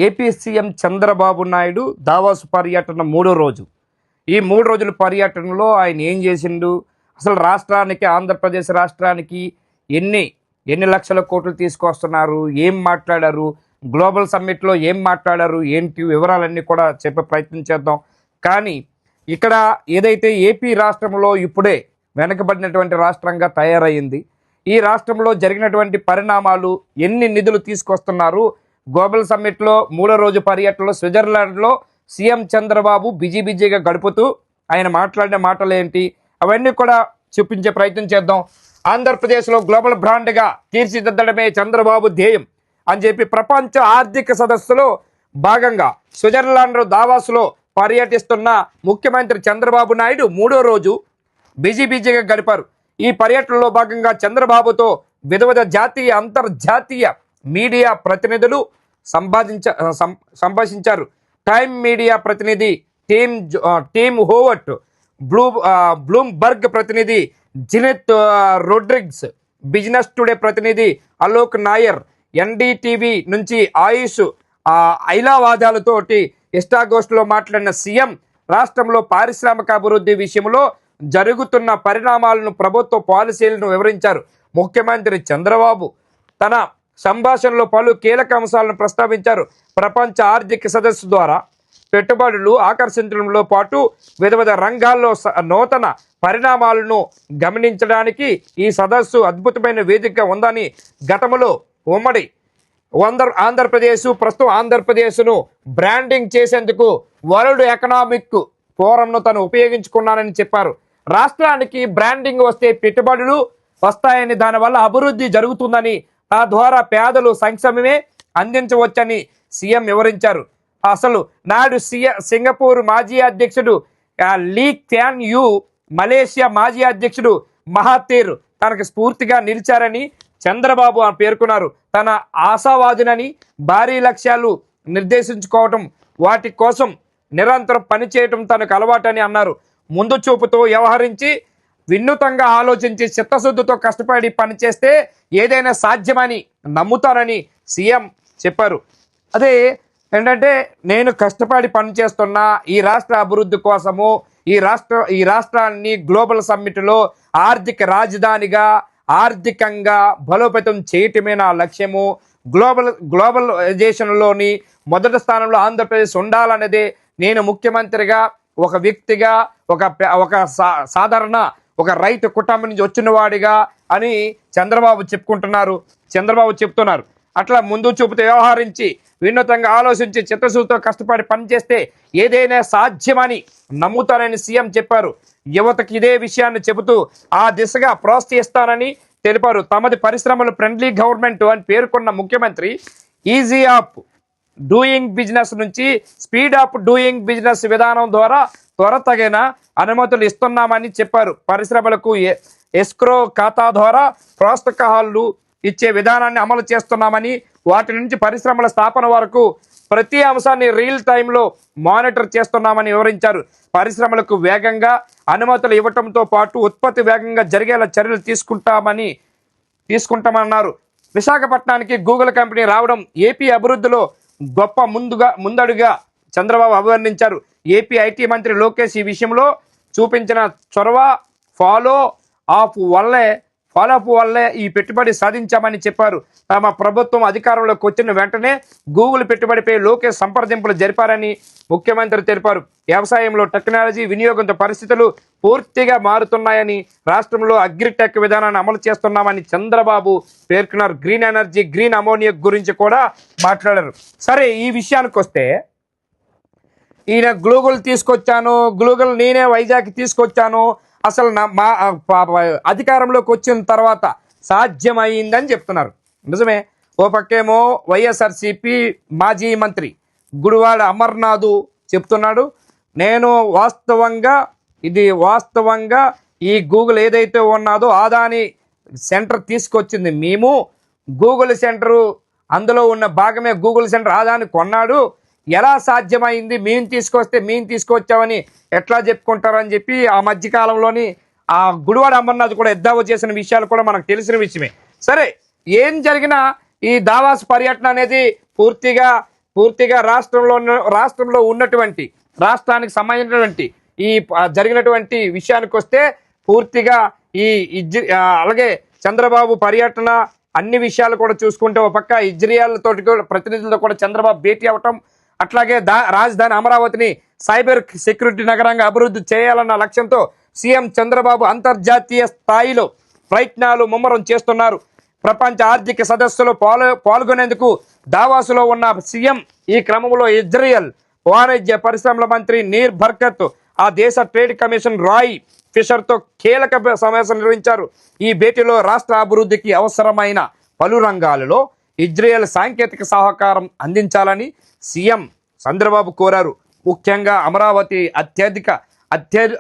AP CM Chandrababu Naidu దావాసు పర్యటన మూడో రోజు. ఈ 3 రోజుల పర్యటనలో ఆయన ఏం చేసిండు, అసలు రాష్ట్రానికి, ఆంధ్రప్రదేశ్ రాష్ట్రానికి ఎన్ని ఎన్ని లక్షల కోట్లు తీసుకొస్తున్నారు, ఏం మాట్లాడారు, గ్లోబల్ సమ్మిట్లో ఏం మాట్లాడారు, ఏంటి వివరాలన్నీ కూడా చెప్పే ప్రయత్నం చేద్దాం. కానీ ఇక్కడ ఏదైతే ఏపీ రాష్ట్రంలో ఇప్పుడే వెనకబడినటువంటి రాష్ట్రంగా తయారయ్యింది, ఈ రాష్ట్రంలో జరిగినటువంటి పరిణామాలు, ఎన్ని నిధులు తీసుకొస్తున్నారు, గ్లోబల్ సమ్మిట్లో 3వ రోజు పర్యటనలో స్విట్జర్లాండ్లో సీఎం చంద్రబాబు బిజీగా గడుపుతూ ఆయన మాట్లాడిన మాటలు ఏంటి, అవన్నీ కూడా చూపించే ప్రయత్నం చేద్దాం. ఆంధ్రప్రదేశ్లో గ్లోబల్ బ్రాండ్గా తీర్చిదిద్దడమే చంద్రబాబు ధ్యేయం అని చెప్పి ప్రపంచ ఆర్థిక సదస్సులో భాగంగా స్విట్జర్లాండ్ దావాస్లో పర్యటిస్తున్న ముఖ్యమంత్రి చంద్రబాబు నాయుడు 3వ రోజు బిజీగా గడిపారు. ఈ పర్యటనలో భాగంగా చంద్రబాబుతో వివిధ జాతీయ, అంతర్జాతీయ మీడియా ప్రతినిధులు సంభాషించారు. టైమ్ మీడియా ప్రతినిధి టీమ్ హోవర్ట్, బ్లూమ్బర్గ్ ప్రతినిధి జినెత్ రోడ్రిగ్స్, బిజినెస్ టుడే ప్రతినిధి అలోక్ నాయర్, ఎన్డీటీవీ నుంచి ఆయుష్ ఐలావాదాలతోటి ఇష్టాగోష్ఠిలో మాట్లాడిన సీఎం రాష్ట్రంలో పారిశ్రామిక అభివృద్ధి విషయంలో జరుగుతున్న పరిణామాలను, ప్రభుత్వ పాలసీలను వివరించారు. ముఖ్యమంత్రి చంద్రబాబు తన సంభాషణలో పలు కీలక అంశాలను ప్రస్తావించారు. ప్రపంచ ఆర్థిక సదస్సు ద్వారా పెట్టుబడులు ఆకర్షించడంలో పాటు వివిధ రంగాల్లో నూతన పరిణామాలను గమనించడానికి ఈ సదస్సు అద్భుతమైన వేదిక ఉందని, గతంలో ఉమ్మడి ప్రస్తుతం ఆంధ్రప్రదేశ్ను బ్రాండింగ్ చేసేందుకు వరల్డ్ ఎకనామిక్ ఫోరంను తను ఉపయోగించుకున్నానని చెప్పారు. రాష్ట్రానికి బ్రాండింగ్ వస్తే పెట్టుబడులు వస్తాయని, దానివల్ల అభివృద్ధి జరుగుతుందని, తద్వారా పేదలు సంక్షేమమే అందించవచ్చని సీఎం వివరించారు. అసలు నాడు సింగపూర్ మాజీ అధ్యక్షుడు లీ క్వాన్ యూ, మలేషియా మాజీ అధ్యక్షుడు మహాతీర్ తనకు స్ఫూర్తిగా నిలిచారని చంద్రబాబు పేర్కొన్నారు. తన ఆశావాదినని, భారీ లక్ష్యాలు నిర్దేశించుకోవటం, వాటి కోసం నిరంతరం పనిచేయటం తనకు అలవాటని అన్నారు. ముందు చూపుతో వ్యవహరించి, వినూతంగా ఆలోచించి, చిత్తశుద్ధితో కష్టపడి పనిచేస్తే ఏదైనా సాధ్యమని నమ్ముతారని సీఎం చెప్పారు. అదే ఏంటంటే, నేను కష్టపడి పనిచేస్తున్నా ఈ రాష్ట్ర అభివృద్ధి కోసము, ఈ రాష్ట్రాన్ని గ్లోబల్ సమ్మిట్లో ఆర్థిక రాజధానిగా, ఆర్థికంగా బలోపేతం చేయటమే నా లక్ష్యము. గ్లోబలైజేషన్లోని మొదటి స్థానంలో ఆంధ్రప్రదేశ్ ఉండాలనేదే నేను ముఖ్యమంత్రిగా, ఒక వ్యక్తిగా, ఒక సాధారణ ఒక రైతు కుటుంబం నుంచి వచ్చిన వాడిగా అని చంద్రబాబు చెప్తున్నారు. అట్లా ముందు చూపుతో వ్యవహరించి, వినూతంగా ఆలోచించి, చిత్తశుద్ధితో కష్టపడి పనిచేస్తే ఏదైనా సాధ్యమని నమ్ముతానని సీఎం చెప్పారు. యువతకి ఇదే విషయాన్ని చెబుతూ ఆ దిశగా ప్రోత్సహిస్తానని తెలిపారు. తమది పరిశ్రమలు ఫ్రెండ్లీ గవర్నమెంట్ అని పేర్కొన్న ముఖ్యమంత్రి ఈజీ ఆఫ్ డూయింగ్ బిజినెస్ నుంచి స్పీడ్ ఆఫ్ డూయింగ్ బిజినెస్ విధానం ద్వారా త్వరతగిన అనుమతులు ఇస్తున్నామని చెప్పారు. పరిశ్రమలకు ఎస్క్రో ఖాతా ద్వారా ప్రోత్సాహకాలు ఇచ్చే విధానాన్ని అమలు చేస్తున్నామని, వాటి నుంచి పరిశ్రమల స్థాపన వరకు ప్రతి అంశాన్ని రియల్ టైంలో మానిటర్ చేస్తున్నామని వివరించారు. పరిశ్రమలకు వేగంగా అనుమతులు ఇవ్వటంతో పాటు ఉత్పత్తి వేగంగా జరిగేలా చర్యలు తీసుకుంటామన్నారు. విశాఖపట్నానికి గూగుల్ కంపెనీ రావడం ఏపీ అభివృద్ధిలో గొప్ప ముందడుగా చంద్రబాబు అభివర్ణించారు. ఏపీ ఐటీ మంత్రి లోకేష్ ఈ విషయంలో చూపించిన చొరవ, ఫాలో అప్ వల్లే ఈ పెట్టుబడి సాధించామని చెప్పారు. తమ ప్రభుత్వం అధికారంలోకి వచ్చిన వెంటనే గూగుల్ పెట్టుబడిపై లోకేష్ సంప్రదింపులు జరిపారని ముఖ్యమంత్రి తెలిపారు. వ్యవసాయంలో టెక్నాలజీ వినియోగంతో పరిస్థితులు పూర్తిగా మారుతున్నాయని, రాష్ట్రంలో అగ్రిటెక్ విధానాన్ని అమలు చేస్తున్నామని చంద్రబాబు పేర్కొన్నారు. గ్రీన్ ఎనర్జీ, గ్రీన్ అమోనియా గురించి కూడా మాట్లాడారు. సరే, ఈ విషయానికి వస్తే, ఈయన గ్లూగల్ నేనే వైజాగ్ తీసుకొచ్చాను, అసలు మా అధికారంలోకి వచ్చిన తర్వాత సాధ్యమైందని చెప్తున్నారు. నిజమే. ఓ పక్కేమో వైఎస్ఆర్సీపీ మాజీ మంత్రి గుడివాడ అమర్నాథ్ చెప్తున్నాడు, నేను వాస్తవంగా ఈ గూగుల్ ఏదైతే ఉన్నదో అదాని సెంటర్ తీసుకొచ్చింది మేము. గూగుల్ సెంటరు అందులో ఉన్న భాగమే గూగుల్ సెంటర్ అదాని కొన్నాడు. ఎలా సాధ్యమైంది, మేము తీసుకొచ్చామని ఎట్లా చెప్పుకుంటారని చెప్పి ఆ మధ్యకాలంలోని ఆ గుడివాడ అమర్నాథ్ కూడా ఎద్దావో చేసిన విషయాలు కూడా మనకు తెలిసిన విషయమే. సరే, ఏం జరిగినా ఈ దావాస్ పర్యటన అనేది పూర్తిగా పూర్తిగా రాష్ట్రంలో ఉన్నటువంటి రాష్ట్రానికి సంబంధించినటువంటి ఈ జరిగినటువంటి విషయానికి వస్తే పూర్తిగా అలాగే చంద్రబాబు పర్యటన అన్ని విషయాలు కూడా చూసుకుంటే ఒక పక్క ఇజ్రాయెల్ తోటి ప్రతినిధులతో కూడా చంద్రబాబు భేటీ అవటం, అట్లాగే రాజధాని అమరావతిని సైబర్ సెక్యూరిటీ నగరంగా అభివృద్ధి చేయాలన్న లక్ష్యంతో సీఎం చంద్రబాబు అంతర్జాతీయ స్థాయిలో ప్రయత్నాలు ముమ్మరం చేస్తున్నారు. ప్రపంచ ఆర్థిక సదస్సులో పాల్గొనేందుకు దావాసులో ఉన్న సీఎం ఈ క్రమంలో ఇజ్రాయెల్ వాణిజ్య పరిశ్రమల మంత్రి నీర్ బర్కత్, ఆ దేశ ట్రేడ్ కమిషన్ రాయ్ ఫిషర్తో కీలక సమావేశం నిర్వహించారు. ఈ భేటీలో రాష్ట్ర అభివృద్ధికి అవసరమైన పలు రంగాలలో ఇజ్రాయెల్ సాంకేతిక సహకారం అందించాలని సీఎం చంద్రబాబు కోరారు. ముఖ్యంగా అమరావతి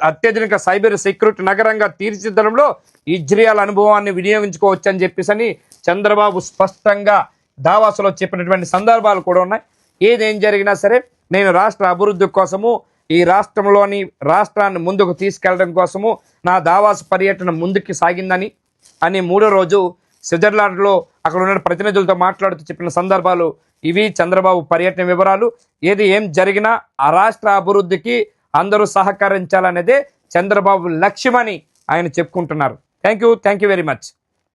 అత్యాధునిక సైబర్ సెక్యూరిటీ నగరంగా తీర్చిదిద్దడంలో ఇజ్రాయెల్ అనుభవాన్ని వినియోగించుకోవచ్చని చెప్పేసి చంద్రబాబు స్పష్టంగా దావాసులో చెప్పినటువంటి సందర్భాలు కూడా ఉన్నాయి. ఏదేం జరిగినా సరే నేను రాష్ట్ర అభివృద్ధి కోసము, ఈ రాష్ట్రాన్ని ముందుకు తీసుకెళ్లడం కోసము నా దావాసు పర్యటన ముందుకు సాగిందని అని మూడో రోజు స్విట్జర్లాండ్లో అక్కడ ఉన్న ప్రతినిధులతో మాట్లాడుతూ చెప్పిన సందర్భాలు ఇవి. చంద్రబాబు పర్యటన వివరాలు. ఏం జరిగినా ఆ రాష్ట్ర అభివృద్ధికి అందరూ సహకరించాలనేదే చంద్రబాబు లక్ష్యమని ఆయన చెప్పుకుంటున్నారు. Thank you very much.